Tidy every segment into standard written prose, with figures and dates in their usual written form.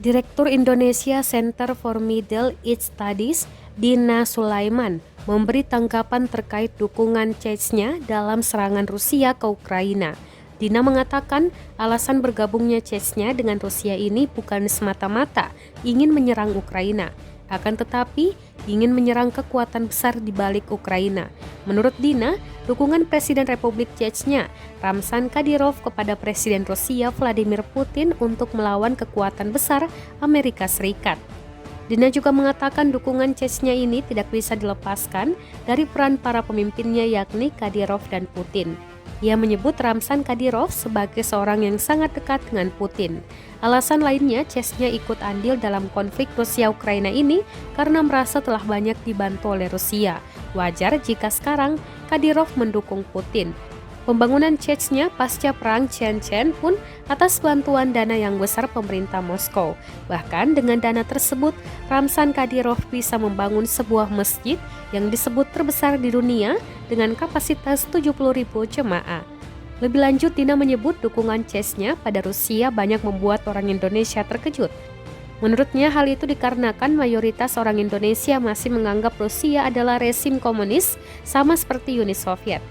Direktur Indonesia Center for Middle East Studies, Dina Sulaiman, memberi tanggapan terkait dukungan Chechnya dalam serangan Rusia ke Ukraina. Dina mengatakan alasan bergabungnya Chechnya dengan Rusia ini bukan semata-mata ingin menyerang Ukraina, akan tetapi ingin menyerang kekuatan besar di balik Ukraina. Menurut Dina, dukungan Presiden Republik Chechnya, Ramzan Kadyrov kepada Presiden Rusia Vladimir Putin untuk melawan kekuatan besar Amerika Serikat. Dina juga mengatakan dukungan Chechnya ini tidak bisa dilepaskan dari peran para pemimpinnya yakni Kadyrov dan Putin. Ia menyebut Ramzan Kadyrov sebagai seorang yang sangat dekat dengan Putin. Alasan lainnya, Chechnya ikut andil dalam konflik Rusia-Ukraina ini karena merasa telah banyak dibantu oleh Rusia. Wajar jika sekarang Kadyrov mendukung Putin. Pembangunan Chechnya pasca perang Chechen pun atas bantuan dana yang besar pemerintah Moskow. Bahkan dengan dana tersebut, Ramzan Kadyrov bisa membangun sebuah masjid yang disebut terbesar di dunia dengan kapasitas 70.000 jemaah. Lebih lanjut, Dina menyebut dukungan Chechnya pada Rusia banyak membuat orang Indonesia terkejut. Menurutnya hal itu dikarenakan mayoritas orang Indonesia masih menganggap Rusia adalah rezim komunis sama seperti Uni Soviet.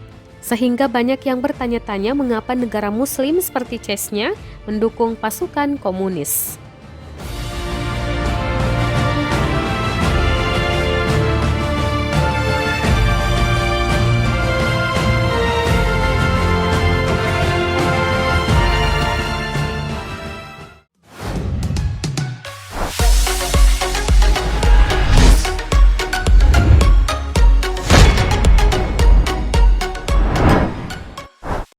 Sehingga banyak yang bertanya-tanya mengapa negara muslim seperti Chechnya mendukung pasukan komunis.